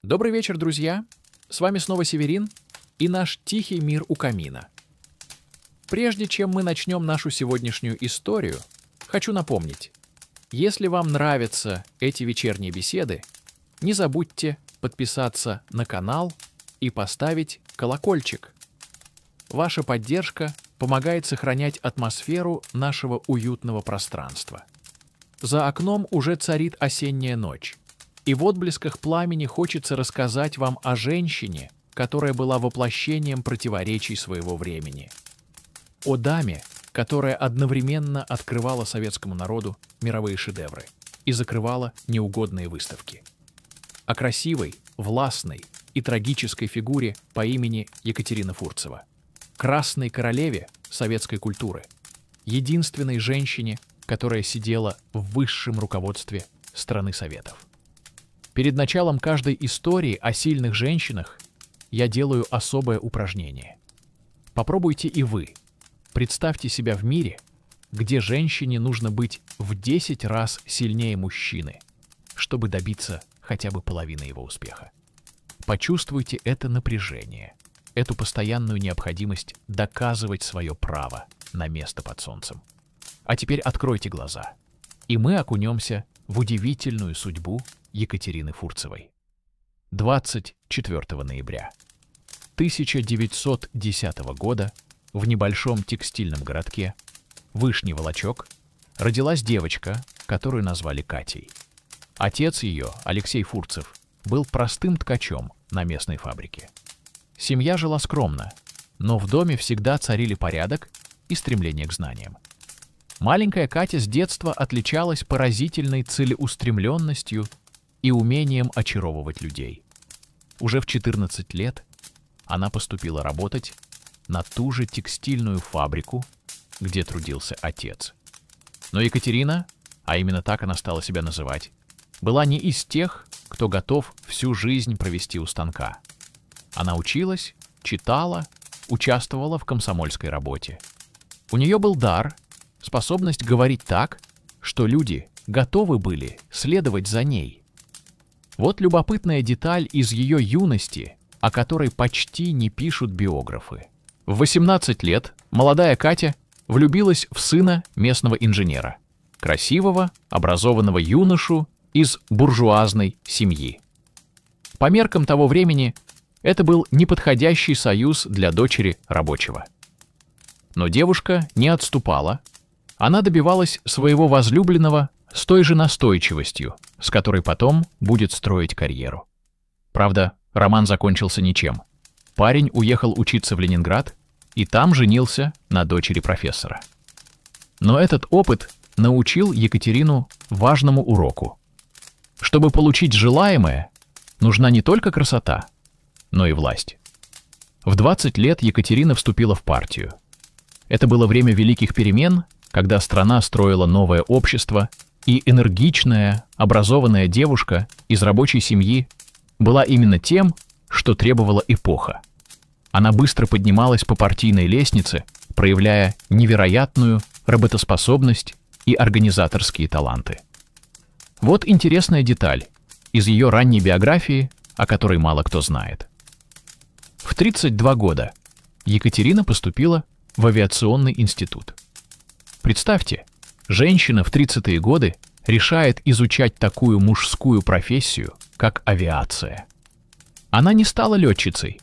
Добрый вечер, друзья! С вами снова Северин и наш тихий мир у камина. Прежде чем мы начнем нашу сегодняшнюю историю, хочу напомнить, если вам нравятся эти вечерние беседы, не забудьте подписаться на канал и поставить колокольчик. Ваша поддержка помогает сохранять атмосферу нашего уютного пространства. За окном уже царит осенняя ночь, и в отблесках пламени хочется рассказать вам о женщине, которая была воплощением противоречий своего времени. О даме, которая одновременно открывала советскому народу мировые шедевры и закрывала неугодные выставки. О красивой, властной и трагической фигуре по имени Екатерина Фурцева, красной королеве советской культуры, единственной женщине, которая сидела в высшем руководстве страны Советов. Перед началом каждой истории о сильных женщинах я делаю особое упражнение. Попробуйте и вы. Представьте себя в мире, где женщине нужно быть в 10 раз сильнее мужчины, чтобы добиться хотя бы половины его успеха. Почувствуйте это напряжение, эту постоянную необходимость доказывать свое право на место под солнцем. А теперь откройте глаза, и мы окунемся в удивительную судьбу Екатерины Фурцевой. 24 ноября 1910 года в небольшом текстильном городке Вышний Волочек родилась девочка, которую назвали Катей. Отец ее, Алексей Фурцев, был простым ткачом на местной фабрике. Семья жила скромно, но в доме всегда царили порядок и стремление к знаниям. Маленькая Катя с детства отличалась поразительной целеустремленностью и умением очаровывать людей. Уже в 14 лет она поступила работать на ту же текстильную фабрику, где трудился отец. Но Екатерина, а именно так она стала себя называть, была не из тех, кто готов всю жизнь провести у станка. Она училась, читала, участвовала в комсомольской работе. У нее был дар, способность говорить так, что люди готовы были следовать за ней. Вот любопытная деталь из ее юности, о которой почти не пишут биографы. В 18 лет молодая Катя влюбилась в сына местного инженера, красивого, образованного юношу из буржуазной семьи. По меркам того времени это был неподходящий союз для дочери рабочего. Но девушка не отступала. Она добивалась своего возлюбленного с той же настойчивостью, с которой потом будет строить карьеру. Правда, роман закончился ничем. Парень уехал учиться в Ленинград и там женился на дочери профессора. Но этот опыт научил Екатерину важному уроку. Чтобы получить желаемое, нужна не только красота, но и власть. В 20 лет Екатерина вступила в партию. Это было время великих перемен, когда страна строила новое общество, и энергичная, образованная девушка из рабочей семьи была именно тем, что требовала эпоха. Она быстро поднималась по партийной лестнице, проявляя невероятную работоспособность и организаторские таланты. Вот интересная деталь из ее ранней биографии, о которой мало кто знает. В 32 года Екатерина поступила в авиационный институт. Представьте, женщина в 30-е годы решает изучать такую мужскую профессию, как авиация. Она не стала летчицей,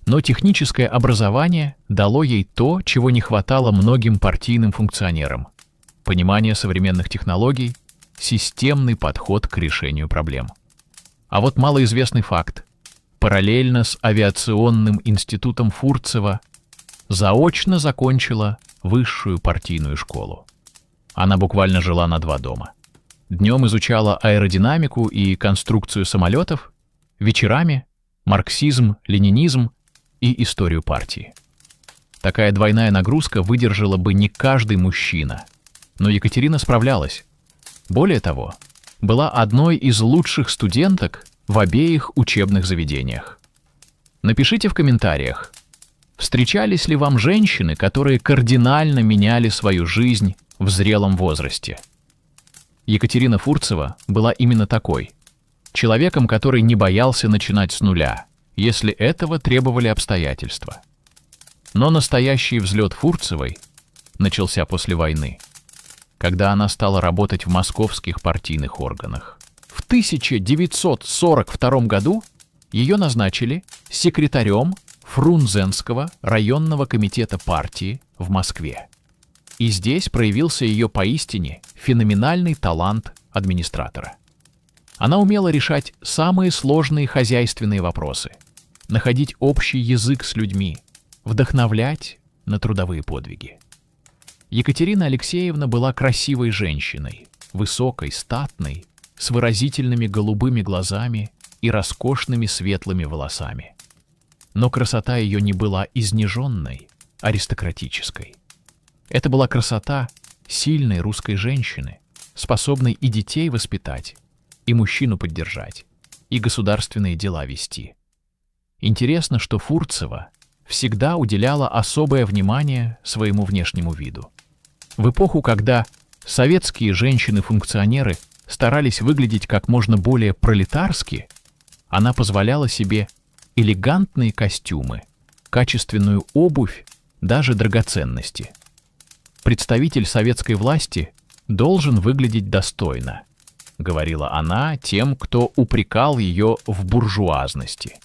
но техническое образование дало ей то, чего не хватало многим партийным функционерам: понимание современных технологий, системный подход к решению проблем. А вот малоизвестный факт. Параллельно с авиационным институтом Фурцева заочно закончила высшую партийную школу. Она буквально жила на 2 дома. Днем изучала аэродинамику и конструкцию самолетов, вечерами — марксизм, ленинизм и историю партии. Такая двойная нагрузка выдержала бы не каждый мужчина, но Екатерина справлялась. Более того, была одной из лучших студенток в обеих учебных заведениях. Напишите в комментариях, встречались ли вам женщины, которые кардинально меняли свою жизнь в зрелом возрасте. Екатерина Фурцева была именно такой. человеком, который не боялся начинать с нуля, если этого требовали обстоятельства. Но настоящий взлет Фурцевой начался после войны, когда она стала работать в московских партийных органах. В 1942 году ее назначили секретарем Фрунзенского районного комитета партии в Москве. И здесь проявился ее поистине феноменальный талант администратора. Она умела решать самые сложные хозяйственные вопросы, находить общий язык с людьми, вдохновлять на трудовые подвиги. Екатерина Алексеевна была красивой женщиной, высокой, статной, с выразительными голубыми глазами и роскошными светлыми волосами. Но красота ее не была изнеженной, аристократической. Это была красота сильной русской женщины, способной и детей воспитать, и мужчину поддержать, и государственные дела вести. Интересно, что Фурцева всегда уделяла особое внимание своему внешнему виду. В эпоху, когда советские женщины-функционеры старались выглядеть как можно более пролетарски, она позволяла себе элегантные костюмы, качественную обувь, даже драгоценности. Представитель советской власти должен выглядеть достойно, говорила она тем, кто упрекал ее в буржуазности.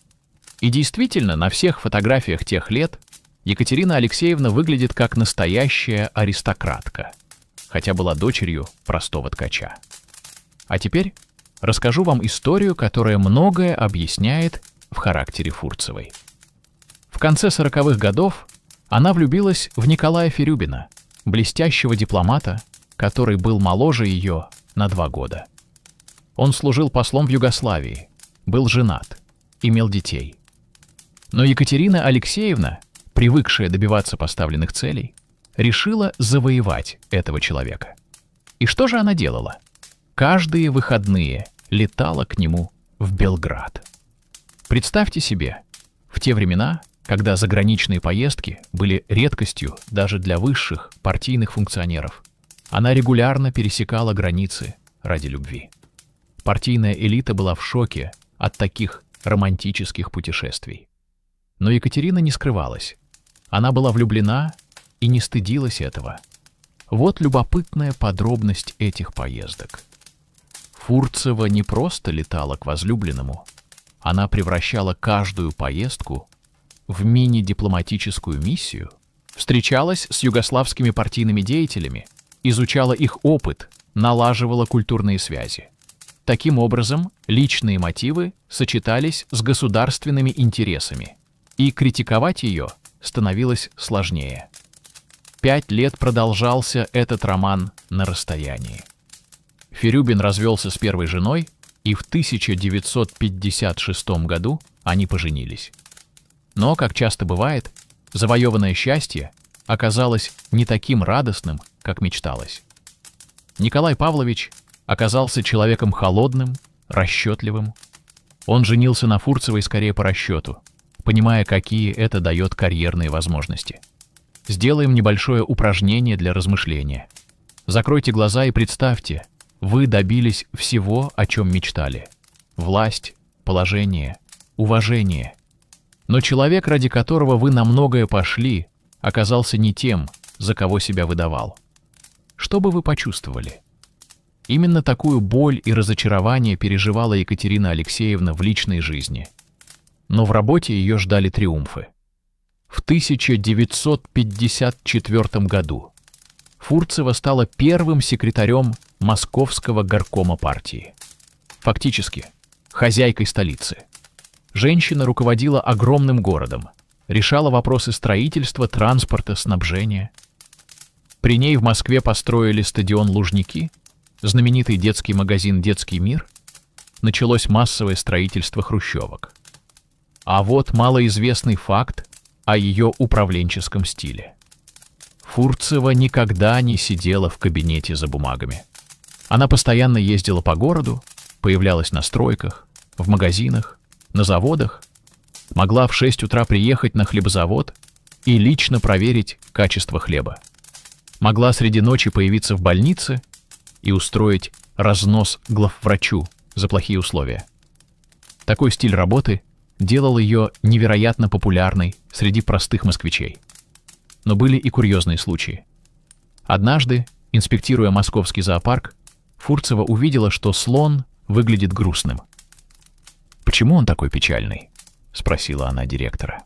И действительно, на всех фотографиях тех лет Екатерина Алексеевна выглядит как настоящая аристократка, хотя была дочерью простого ткача. А теперь расскажу вам историю, которая многое объясняет в характере Фурцевой. В конце 40-х годов она влюбилась в Николая Ферюбина, блестящего дипломата, который был моложе ее на 2 года. Он служил послом в Югославии, был женат, имел детей. Но Екатерина Алексеевна, привыкшая добиваться поставленных целей, решила завоевать этого человека. И что же она делала? Каждые выходные летала к нему в Белград. Представьте себе, в те времена, когда заграничные поездки были редкостью даже для высших партийных функционеров, она регулярно пересекала границы ради любви. Партийная элита была в шоке от таких романтических путешествий. Но Екатерина не скрывалась. Она была влюблена и не стыдилась этого. Вот любопытная подробность этих поездок. Фурцева не просто летала к возлюбленному, она превращала каждую поездку в мини-дипломатическую миссию, встречалась с югославскими партийными деятелями, изучала их опыт, налаживала культурные связи. Таким образом, личные мотивы сочетались с государственными интересами, и критиковать ее становилось сложнее. 5 лет продолжался этот роман на расстоянии. Ферюбин развелся с первой женой, и в 1956 году они поженились. Но, как часто бывает, завоеванное счастье оказалось не таким радостным, как мечталось. Николай Павлович оказался человеком холодным, расчетливым. Он женился на Фурцевой скорее по расчету, понимая, какие это дает карьерные возможности. Сделаем небольшое упражнение для размышления. Закройте глаза и представьте, вы добились всего, о чем мечтали. Власть, положение, уважение. Но человек, ради которого вы на многое пошли, оказался не тем, за кого себя выдавал. Что бы вы почувствовали? Именно такую боль и разочарование переживала Екатерина Алексеевна в личной жизни. Но в работе ее ждали триумфы. В 1954 году Фурцева стала первым секретарем Московского горкома партии. Фактически, хозяйкой столицы. Женщина руководила огромным городом, решала вопросы строительства, транспорта, снабжения. При ней в Москве построили стадион «Лужники», знаменитый детский магазин «Детский мир», началось массовое строительство хрущевок. А вот малоизвестный факт о ее управленческом стиле. Фурцева никогда не сидела в кабинете за бумагами. Она постоянно ездила по городу, появлялась на стройках, в магазинах, на заводах, могла в 6 утра приехать на хлебозавод и лично проверить качество хлеба. Могла среди ночи появиться в больнице и устроить разнос главврачу за плохие условия. Такой стиль работы делал ее невероятно популярной среди простых москвичей. Но были и курьезные случаи. Однажды, инспектируя московский зоопарк, Фурцева увидела, что слон выглядит грустным. «Почему он такой печальный?» — спросила она директора.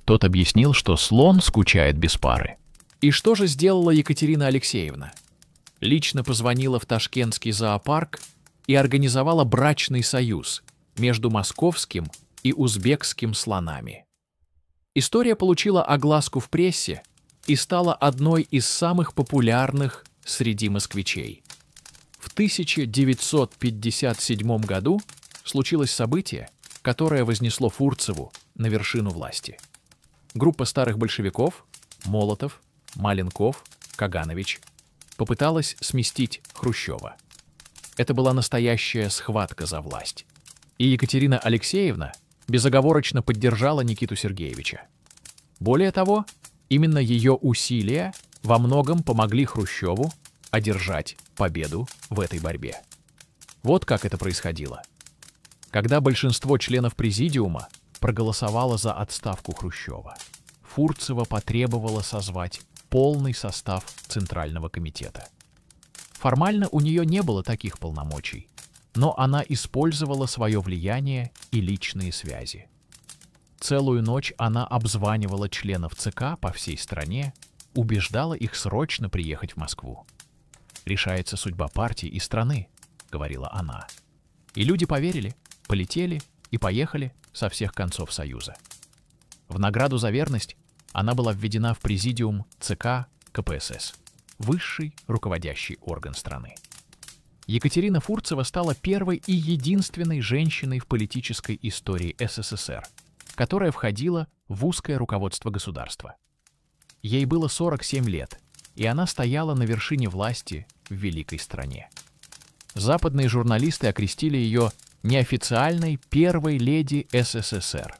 Тот объяснил, что слон скучает без пары. И что же сделала Екатерина Алексеевна? Лично позвонила в Ташкентский зоопарк и организовала брачный союз между московским и узбекским слонами. История получила огласку в прессе и стала одной из самых популярных среди москвичей. В 1957 году случилось событие, которое вознесло Фурцеву на вершину власти. Группа старых большевиков — Молотов, Маленков, Каганович — попыталась сместить Хрущева. Это была настоящая схватка за власть. И Екатерина Алексеевна безоговорочно поддержала Никиту Сергеевича. Более того, именно ее усилия во многом помогли Хрущеву одержать победу в этой борьбе. Вот как это происходило. Когда большинство членов президиума проголосовало за отставку Хрущева, Фурцева потребовала созвать полный состав Центрального комитета. Формально у нее не было таких полномочий, но она использовала свое влияние и личные связи. Целую ночь она обзванивала членов ЦК по всей стране, убеждала их срочно приехать в Москву. «Решается судьба партии и страны», — говорила она. И люди поверили, полетели и поехали со всех концов Союза. В награду за верность она была введена в президиум ЦК КПСС, высший руководящий орган страны. Екатерина Фурцева стала первой и единственной женщиной в политической истории СССР, которая входила в узкое руководство государства. Ей было 47 лет, и она стояла на вершине власти в великой стране. Западные журналисты окрестили ее неофициальной первой леди СССР.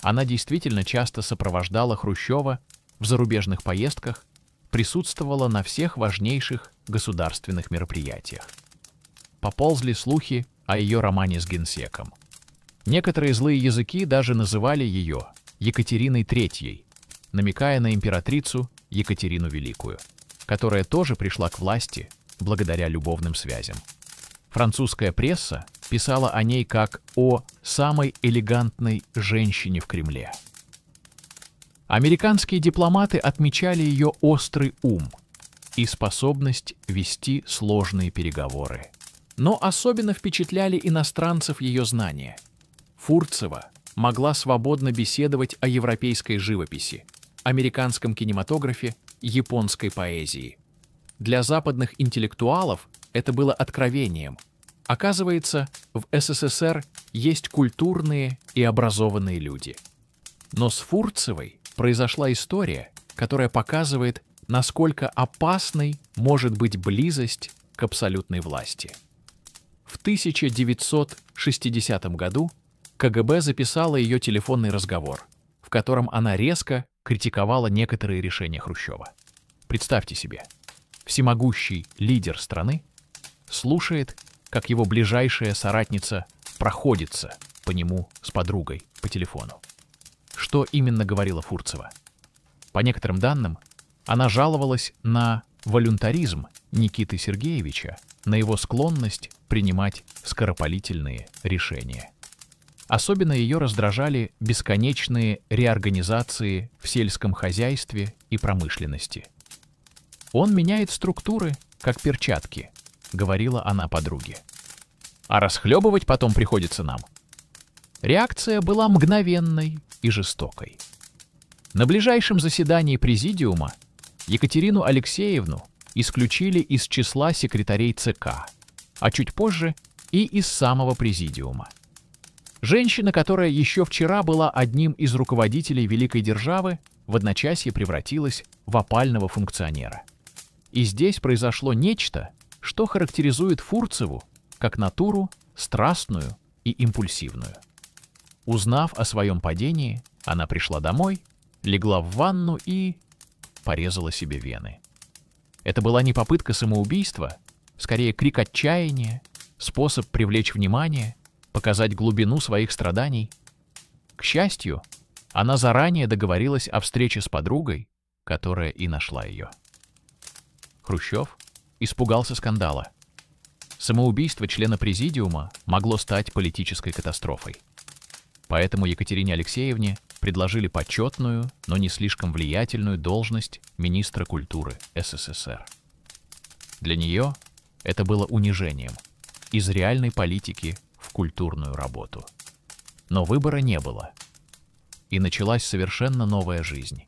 Она действительно часто сопровождала Хрущева в зарубежных поездках, присутствовала на всех важнейших государственных мероприятиях. Поползли слухи о ее романе с генсеком. Некоторые злые языки даже называли ее Екатериной III, намекая на императрицу Екатерину Великую, которая тоже пришла к власти благодаря любовным связям. Французская пресса писала о ней как о самой элегантной женщине в Кремле. Американские дипломаты отмечали ее острый ум и способность вести сложные переговоры. Но особенно впечатляли иностранцев ее знания. Фурцева могла свободно беседовать о европейской живописи, американском кинематографе, японской поэзии. Для западных интеллектуалов это было откровением. Оказывается, в СССР есть культурные и образованные люди. Но с Фурцевой произошла история, которая показывает, насколько опасной может быть близость к абсолютной власти. В 1960 году КГБ записало ее телефонный разговор, в котором она резко критиковала некоторые решения Хрущева. Представьте себе, всемогущий лидер страны слушает, как его ближайшая соратница проходится по нему с подругой по телефону. Что именно говорила Фурцева? По некоторым данным, она жаловалась на волюнтаризм Никиты Сергеевича, на его склонность принимать скоропалительные решения. Особенно ее раздражали бесконечные реорганизации в сельском хозяйстве и промышленности. «Он меняет структуры, как перчатки», — говорила она подруге. «А расхлебывать потом приходится нам». Реакция была мгновенной и жестокой. На ближайшем заседании президиума Екатерину Алексеевну исключили из числа секретарей ЦК, а чуть позже и из самого президиума. Женщина, которая еще вчера была одним из руководителей великой державы, в одночасье превратилась в опального функционера. И здесь произошло нечто, что характеризует Фурцеву как натуру страстную и импульсивную. Узнав о своем падении, она пришла домой, легла в ванну и порезала себе вены. Это была не попытка самоубийства, скорее крик отчаяния, способ привлечь внимание, показать глубину своих страданий? К счастью, она заранее договорилась о встрече с подругой, которая и нашла ее. Хрущев испугался скандала. Самоубийство члена президиума могло стать политической катастрофой. Поэтому Екатерине Алексеевне предложили почетную, но не слишком влиятельную должность министра культуры СССР. Для нее это было унижением из реальной политики в культурную работу. Но выбора не было. И началась совершенно новая жизнь.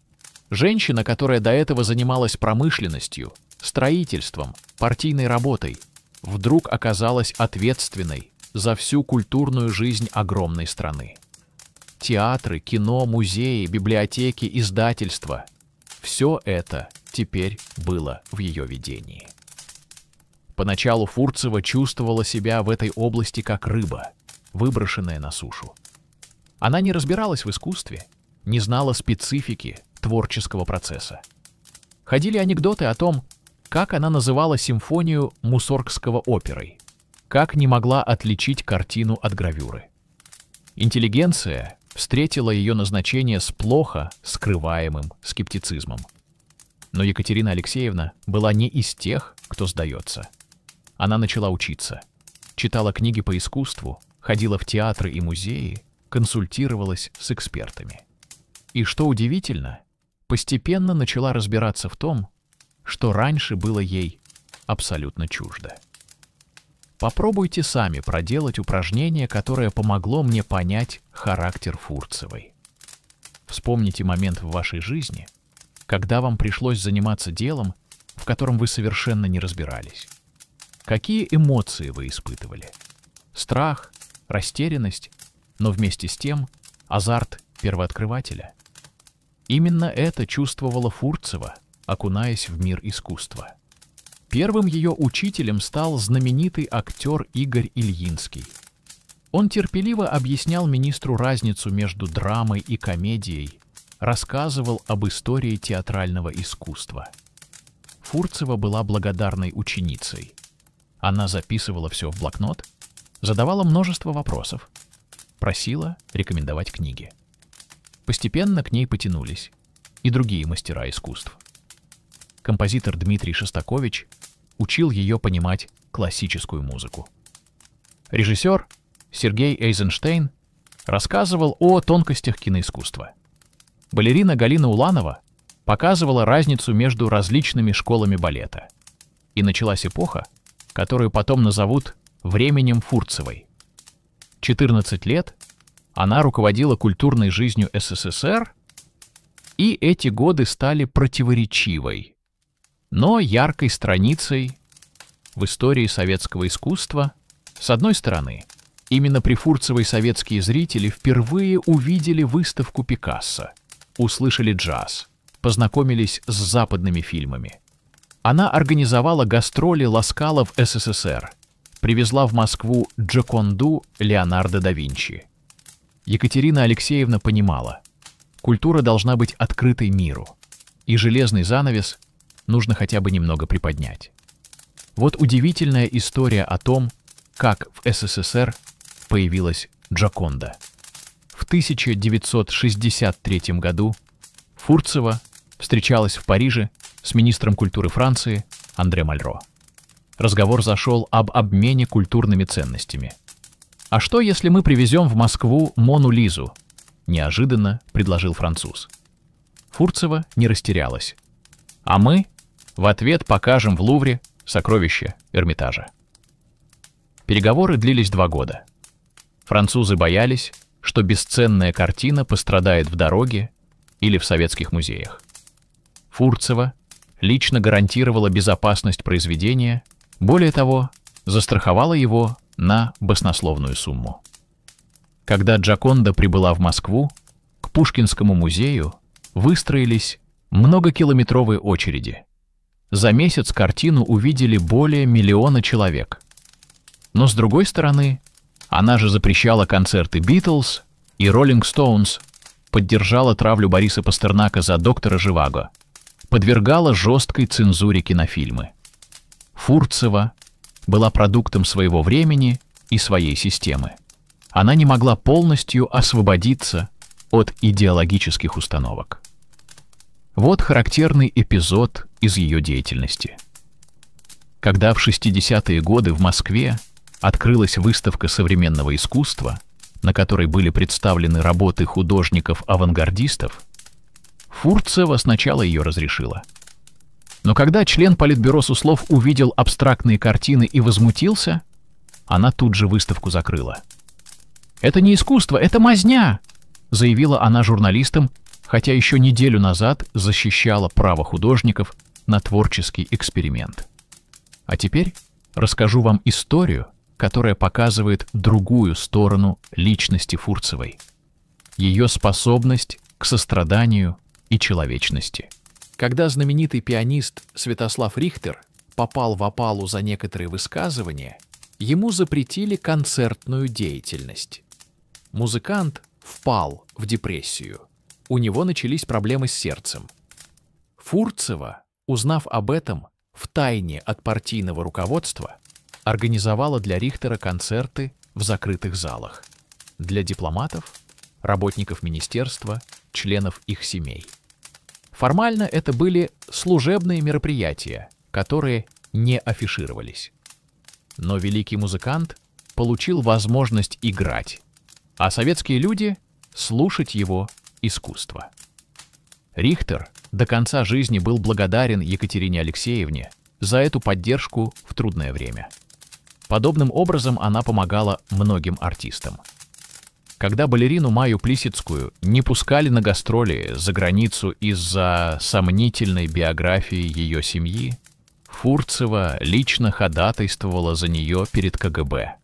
Женщина, которая до этого занималась промышленностью, строительством, партийной работой, вдруг оказалась ответственной за всю культурную жизнь огромной страны. Театры, кино, музеи, библиотеки, издательства — все это теперь было в ее ведении. Поначалу Фурцева чувствовала себя в этой области как рыба, выброшенная на сушу. Она не разбиралась в искусстве, не знала специфики творческого процесса. Ходили анекдоты о том, как она называла симфонию Мусоргского оперой, как не могла отличить картину от гравюры. Интеллигенция встретила ее назначение с плохо скрываемым скептицизмом. Но Екатерина Алексеевна была не из тех, кто сдается. Она начала учиться, читала книги по искусству, ходила в театры и музеи, консультировалась с экспертами. И что удивительно, постепенно начала разбираться в том, что раньше было ей абсолютно чуждо. Попробуйте сами проделать упражнение, которое помогло мне понять характер Фурцевой. Вспомните момент в вашей жизни, когда вам пришлось заниматься делом, в котором вы совершенно не разбирались. Какие эмоции вы испытывали? Страх, растерянность, но вместе с тем азарт первооткрывателя. Именно это чувствовала Фурцева, окунаясь в мир искусства. Первым ее учителем стал знаменитый актер Игорь Ильинский. Он терпеливо объяснял министру разницу между драмой и комедией, рассказывал об истории театрального искусства. Фурцева была благодарной ученицей. Она записывала все в блокнот, задавала множество вопросов, просила рекомендовать книги. Постепенно к ней потянулись и другие мастера искусств. Композитор Дмитрий Шостакович учил ее понимать классическую музыку. Режиссер Сергей Эйзенштейн рассказывал о тонкостях киноискусства. Балерина Галина Уланова показывала разницу между различными школами балета. И началась эпоха, которую потом назовут временем Фурцевой. 14 лет она руководила культурной жизнью СССР, и эти годы стали противоречивой, но яркой страницей в истории советского искусства. С одной стороны, именно при Фурцевой советские зрители впервые увидели выставку Пикассо, услышали джаз, познакомились с западными фильмами. Она организовала гастроли Ласкала в СССР, привезла в Москву Джоконду Леонардо да Винчи. Екатерина Алексеевна понимала, культура должна быть открытой миру, и железный занавес нужно хотя бы немного приподнять. Вот удивительная история о том, как в СССР появилась Джоконда. В 1963 году Фурцева встречалась в Париже с министром культуры Франции Андре Мальро. Разговор зашел об обмене культурными ценностями. «А что, если мы привезем в Москву Мону Лизу?» — неожиданно предложил француз. Фурцева не растерялась. «А мы в ответ покажем в Лувре сокровища Эрмитажа». Переговоры длились 2 года. Французы боялись, что бесценная картина пострадает в дороге или в советских музеях. Фурцева лично гарантировала безопасность произведения, более того, застраховала его на баснословную сумму. Когда Джоконда прибыла в Москву, к Пушкинскому музею выстроились многокилометровые очереди. За месяц картину увидели более 1 миллиона человек. Но с другой стороны, она же запрещала концерты Битлз и Роллинг Стоунс, поддержала травлю Бориса Пастернака за доктора Живаго, подвергала жесткой цензуре кинофильмы. Фурцева была продуктом своего времени и своей системы. она не могла полностью освободиться от идеологических установок. Вот характерный эпизод из ее деятельности. Когда в 60-е годы в Москве открылась выставка современного искусства, на которой были представлены работы художников-авангардистов, Фурцева сначала ее разрешила. Но когда член Политбюро Суслов увидел абстрактные картины и возмутился, она тут же выставку закрыла. «Это не искусство, это мазня!» — заявила она журналистам, хотя еще неделю назад защищала право художников на творческий эксперимент. А теперь расскажу вам историю, которая показывает другую сторону личности Фурцевой, ее способность к состраданию и человечности. Когда знаменитый пианист Святослав Рихтер попал в опалу за некоторые высказывания, ему запретили концертную деятельность. Музыкант впал в депрессию. У него начались проблемы с сердцем. Фурцева, узнав об этом втайне от партийного руководства, организовала для Рихтера концерты в закрытых залах для дипломатов, работников министерства, членов их семей. Формально это были служебные мероприятия, которые не афишировались. Но великий музыкант получил возможность играть, а советские люди — слушать его искусство. Рихтер до конца жизни был благодарен Екатерине Алексеевне за эту поддержку в трудное время. Подобным образом она помогала многим артистам. Когда балерину Майю Плисецкую не пускали на гастроли за границу из-за сомнительной биографии ее семьи, Фурцева лично ходатайствовала за нее перед КГБ.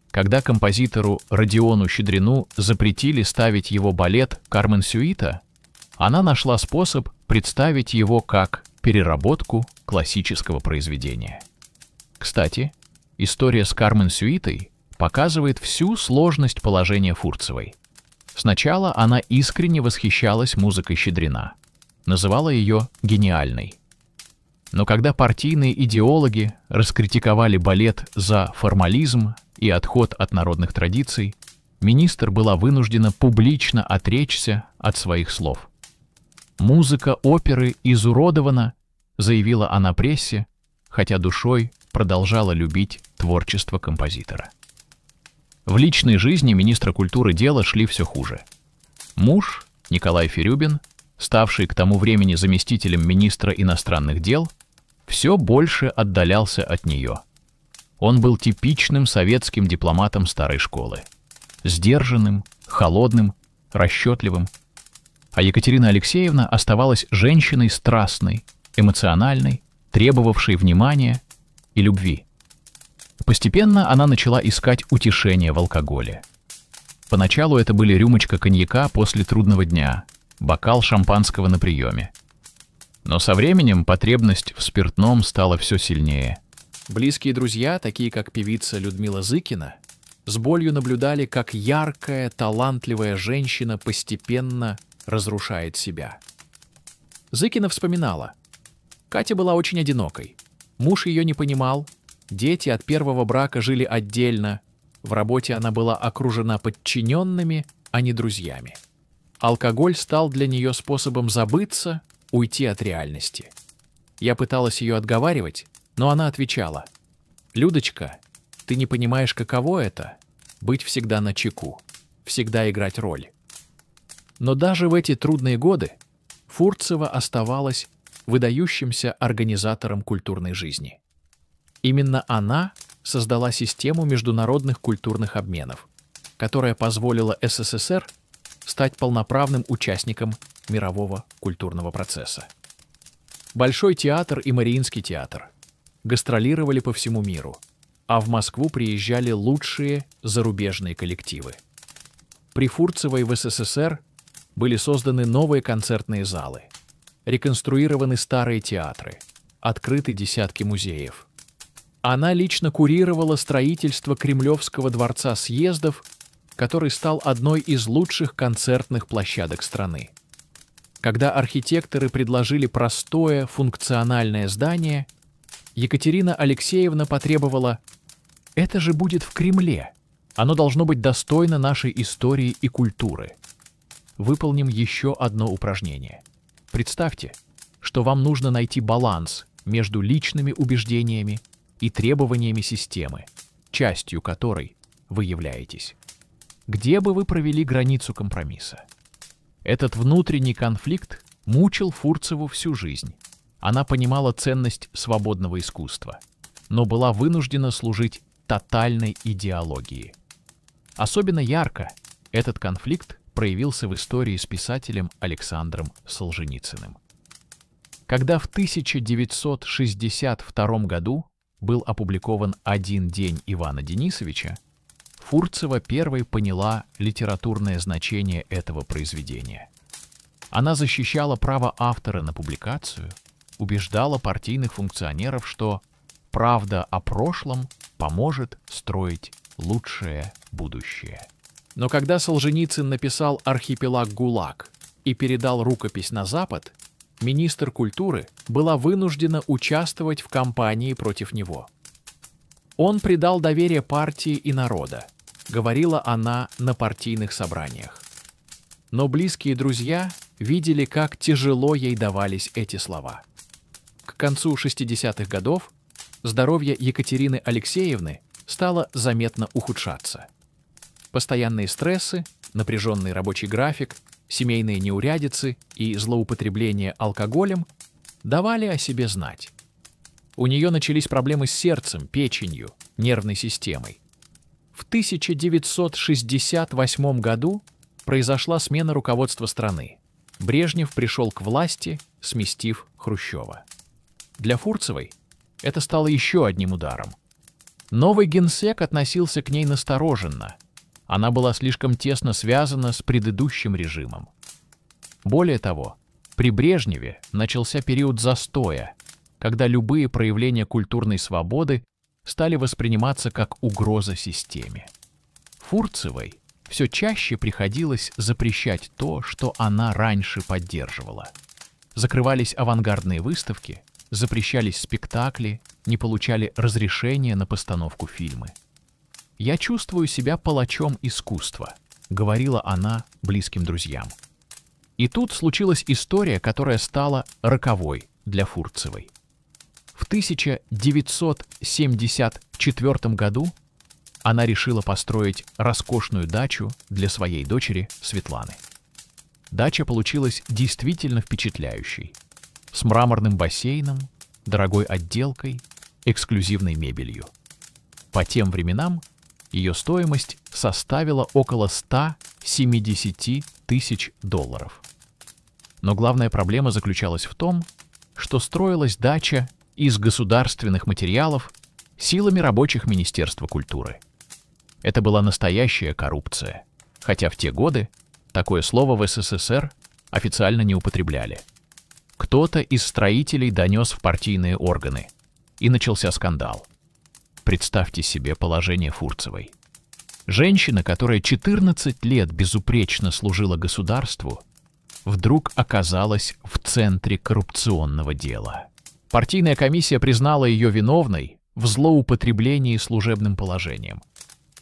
Когда композитору Родиону Щедрину запретили ставить его балет «Кармен-Сюита», она нашла способ представить его как переработку классического произведения. Кстати, история с «Кармен-Сюитой» показывает всю сложность положения Фурцевой. Сначала она искренне восхищалась музыкой Щедрина, называла ее гениальной. Но когда партийные идеологи раскритиковали балет за формализм и отход от народных традиций, министр была вынуждена публично отречься от своих слов. «Музыка оперы изуродована», — заявила она прессе, хотя душой продолжала любить творчество композитора. В личной жизни министра культуры дела шли все хуже. Муж, Николай Ферюбин, ставший к тому времени заместителем министра иностранных дел, все больше отдалялся от нее. Он был типичным советским дипломатом старой школы. Сдержанным, холодным, расчетливым. А Екатерина Алексеевна оставалась женщиной страстной, эмоциональной, требовавшей внимания и любви. Постепенно она начала искать утешение в алкоголе. Поначалу это были рюмочка коньяка после трудного дня, бокал шампанского на приеме. Но со временем потребность в спиртном стала все сильнее. Близкие друзья, такие как певица Людмила Зыкина, с болью наблюдали, как яркая, талантливая женщина постепенно разрушает себя. Зыкина вспоминала: Катя была очень одинокой. Муж ее не понимал, дети от первого брака жили отдельно, в работе она была окружена подчиненными, а не друзьями. Алкоголь стал для нее способом забыться, уйти от реальности. Я пыталась ее отговаривать, но она отвечала: «Людочка, ты не понимаешь, каково это — быть всегда начеку, всегда играть роль». Но даже в эти трудные годы Фурцева оставалась выдающимся организатором культурной жизни. Именно она создала систему международных культурных обменов, которая позволила СССР стать полноправным участником мирового культурного процесса. Большой театр и Мариинский театр гастролировали по всему миру, а в Москву приезжали лучшие зарубежные коллективы. При Фурцевой в СССР были созданы новые концертные залы, реконструированы старые театры, открыты десятки музеев. Она лично курировала строительство Кремлевского дворца съездов, который стал одной из лучших концертных площадок страны. Когда архитекторы предложили простое, функциональное здание, Екатерина Алексеевна потребовала: «Это же будет в Кремле, Оно должно быть достойно нашей истории и культуры. Выполним еще одно упражнение. Представьте, что вам нужно найти баланс между личными убеждениями и требованиями системы, частью которой вы являетесь. Где бы вы провели границу компромисса? Этот внутренний конфликт мучил Фурцеву всю жизнь. Она понимала ценность свободного искусства, но была вынуждена служить тотальной идеологии. Особенно ярко этот конфликт проявился в истории с писателем Александром Солженицыным. Когда в 1962 году был опубликован «Один день Ивана Денисовича», Фурцева первой поняла литературное значение этого произведения. Она защищала право автора на публикацию, убеждала партийных функционеров, что правда о прошлом поможет строить лучшее будущее. Но когда Солженицын написал «Архипелаг ГУЛАГ» и передал рукопись на Запад, министр культуры была вынуждена участвовать в кампании против него. «Он предал доверие партии и народа», — говорила она на партийных собраниях. Но близкие друзья видели, как тяжело ей давались эти слова. К концу 60-х годов здоровье Екатерины Алексеевны стало заметно ухудшаться. Постоянные стрессы, напряженный рабочий график, семейные неурядицы и злоупотребление алкоголем давали о себе знать. У нее начались проблемы с сердцем, печенью, нервной системой. В 1968 году произошла смена руководства страны. Брежнев пришел к власти, сместив Хрущева. Для Фурцевой это стало еще одним ударом. Новый генсек относился к ней настороженно. Она была слишком тесно связана с предыдущим режимом. Более того, при Брежневе начался период застоя, когда любые проявления культурной свободы стали восприниматься как угроза системе. Фурцевой все чаще приходилось запрещать то, что она раньше поддерживала. Закрывались авангардные выставки, запрещались спектакли, не получали разрешения на постановку фильмы. «Я чувствую себя палачом искусства», — говорила она близким друзьям. И тут случилась история, которая стала роковой для Фурцевой. В 1974 году она решила построить роскошную дачу для своей дочери Светланы. Дача получилась действительно впечатляющей, с мраморным бассейном, дорогой отделкой, эксклюзивной мебелью. По тем временам ее стоимость составила около 170 тысяч долларов. Но главная проблема заключалась в том, что строилась дача из государственных материалов силами рабочих Министерства культуры. Это была настоящая коррупция, хотя в те годы такое слово в СССР официально не употребляли. Кто-то из строителей донес в партийные органы, и начался скандал. Представьте себе положение Фурцевой. Женщина, которая 14 лет безупречно служила государству, вдруг оказалась в центре коррупционного дела. Партийная комиссия признала ее виновной в злоупотреблении служебным положением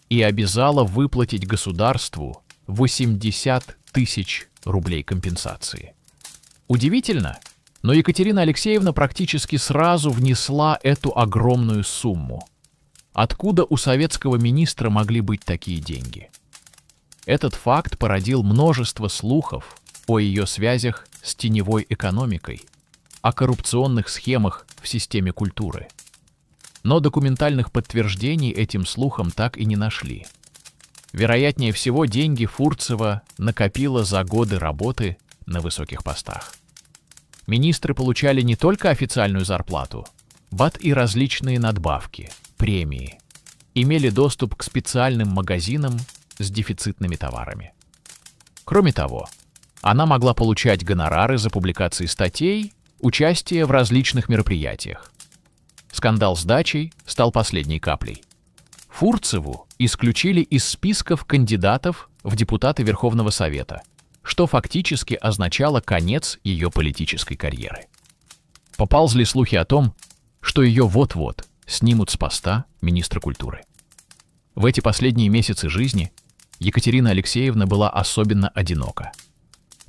и обязала выплатить государству 80 тысяч рублей компенсации. Удивительно, но Екатерина Алексеевна практически сразу внесла эту огромную сумму. Откуда у советского министра могли быть такие деньги? Этот факт породил множество слухов о ее связях с теневой экономикой, о коррупционных схемах в системе культуры. Но документальных подтверждений этим слухам так и не нашли. Вероятнее всего, деньги Фурцева накопила за годы работы на высоких постах. Министры получали не только официальную зарплату, но и различные надбавки, премии, имели доступ к специальным магазинам с дефицитными товарами. Кроме того, она могла получать гонорары за публикации статей, участие в различных мероприятиях. Скандал с дачей стал последней каплей. Фурцеву исключили из списков кандидатов в депутаты Верховного Совета, что фактически означало конец ее политической карьеры. Поползли слухи о том, что ее вот-вот снимут с поста министра культуры. В эти последние месяцы жизни Екатерина Алексеевна была особенно одинока.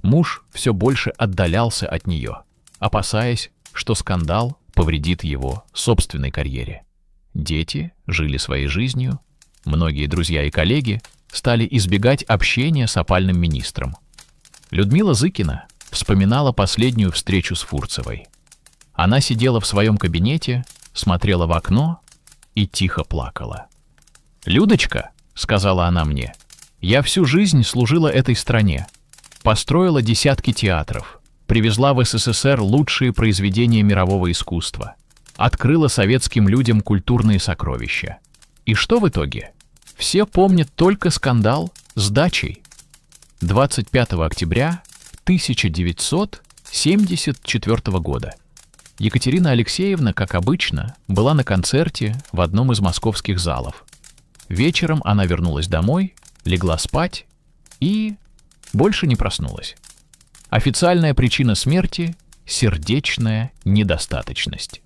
Муж все больше отдалялся от нее, опасаясь, что скандал повредит его собственной карьере. Дети жили своей жизнью, многие друзья и коллеги стали избегать общения с опальным министром. Людмила Зыкина вспоминала последнюю встречу с Фурцевой. Она сидела в своем кабинете, смотрела в окно и тихо плакала. «Людочка», — сказала она мне, — «я всю жизнь служила этой стране, построила десятки театров, привезла в СССР лучшие произведения мирового искусства, открыла советским людям культурные сокровища. И что в итоге? Все помнят только скандал с дачей». 25 октября 1974 года Екатерина Алексеевна, как обычно, была на концерте в одном из московских залов. Вечером она вернулась домой, легла спать и больше не проснулась. Официальная причина смерти – сердечная недостаточность.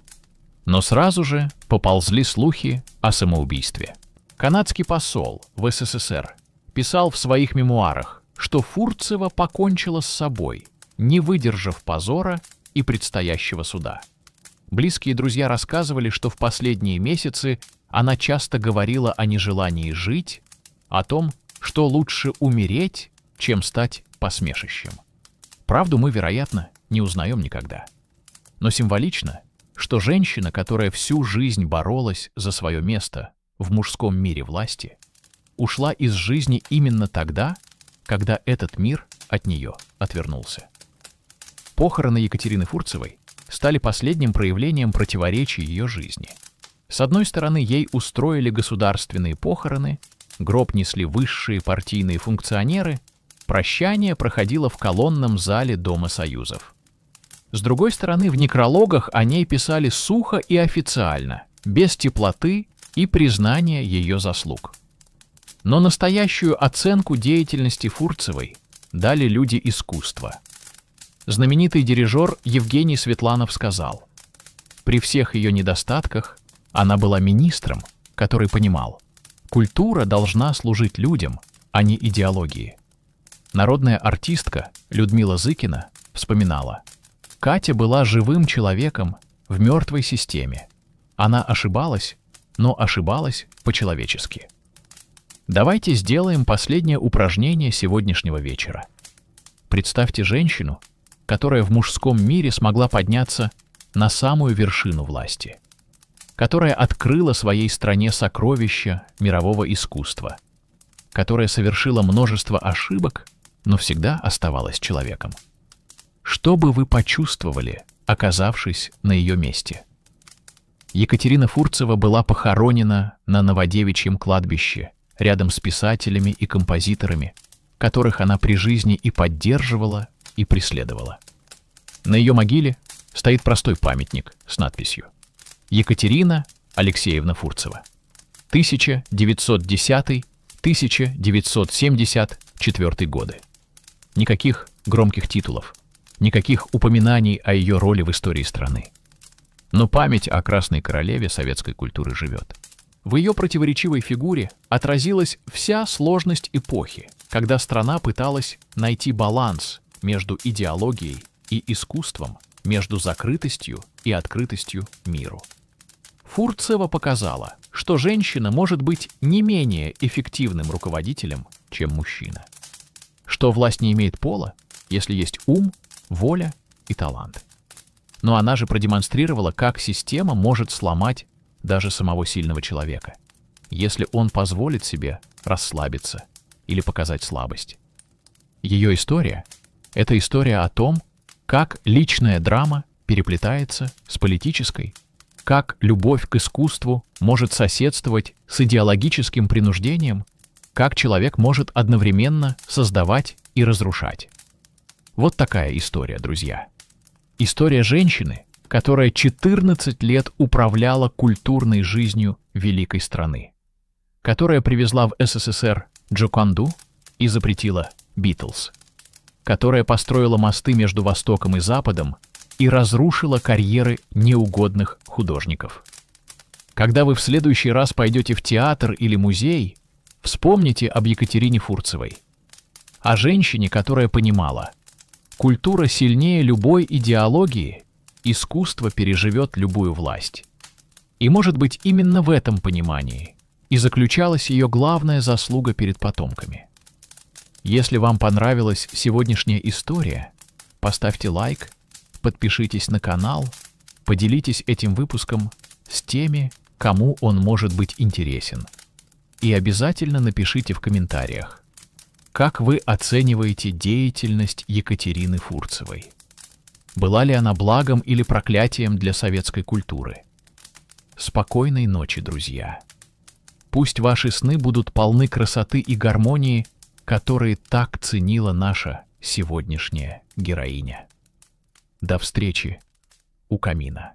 Но сразу же поползли слухи о самоубийстве. Канадский посол в СССР писал в своих мемуарах, что Фурцева покончила с собой, не выдержав позора и предстоящего суда. Близкие друзья рассказывали, что в последние месяцы она часто говорила о нежелании жить, о том, что лучше умереть, чем стать посмешищем. Правду мы, вероятно, не узнаем никогда. Но символично, что женщина, которая всю жизнь боролась за свое место в мужском мире власти, ушла из жизни именно тогда, когда этот мир от нее отвернулся. Похороны Екатерины Фурцевой стали последним проявлением противоречий ее жизни. С одной стороны, ей устроили государственные похороны, гроб несли высшие партийные функционеры, прощание проходило в колонном зале Дома Союзов. С другой стороны, в некрологах о ней писали сухо и официально, без теплоты и признания ее заслуг. Но настоящую оценку деятельности Фурцевой дали люди искусства. Знаменитый дирижер Евгений Светланов сказал: «При всех ее недостатках она была министром, который понимал, культура должна служить людям, а не идеологии». Народная артистка Людмила Зыкина вспоминала: «Катя была живым человеком в мертвой системе. Она ошибалась, но ошибалась по-человечески». Давайте сделаем последнее упражнение сегодняшнего вечера. Представьте женщину, которая в мужском мире смогла подняться на самую вершину власти, которая открыла своей стране сокровища мирового искусства, которая совершила множество ошибок, но всегда оставалась человеком. Что бы вы почувствовали, оказавшись на ее месте? Екатерина Фурцева была похоронена на Новодевичьем кладбище рядом с писателями и композиторами, которых она при жизни и поддерживала, и преследовала. На ее могиле стоит простой памятник с надписью: «Екатерина Алексеевна Фурцева, 1910-1974 годы». Никаких громких титулов, никаких упоминаний о ее роли в истории страны. Но память о Красной Королеве советской культуры живет. В ее противоречивой фигуре отразилась вся сложность эпохи, когда страна пыталась найти баланс между идеологией и искусством, между закрытостью и открытостью миру. Фурцева показала, что женщина может быть не менее эффективным руководителем, чем мужчина. Что власть не имеет пола, если есть ум, воля и талант. Но она же продемонстрировала, как система может сломать даже самого сильного человека, если он позволит себе расслабиться или показать слабость. Ее история — это история о том, как личная драма переплетается с политической, как любовь к искусству может соседствовать с идеологическим принуждением, как человек может одновременно создавать и разрушать. Вот такая история, друзья. История женщины, которая 14 лет управляла культурной жизнью великой страны, которая привезла в СССР Джоконду и запретила Битлз, которая построила мосты между Востоком и Западом и разрушила карьеры неугодных художников. Когда вы в следующий раз пойдете в театр или музей, вспомните об Екатерине Фурцевой, о женщине, которая понимала: культура сильнее любой идеологии, искусство переживет любую власть. И, может быть, именно в этом понимании и заключалась ее главная заслуга перед потомками. Если вам понравилась сегодняшняя история, поставьте лайк, подпишитесь на канал, поделитесь этим выпуском с теми, кому он может быть интересен. И обязательно напишите в комментариях, как вы оцениваете деятельность Екатерины Фурцевой. Была ли она благом или проклятием для советской культуры? Спокойной ночи, друзья. Пусть ваши сны будут полны красоты и гармонии, которые так ценила наша сегодняшняя героиня. До встречи у камина.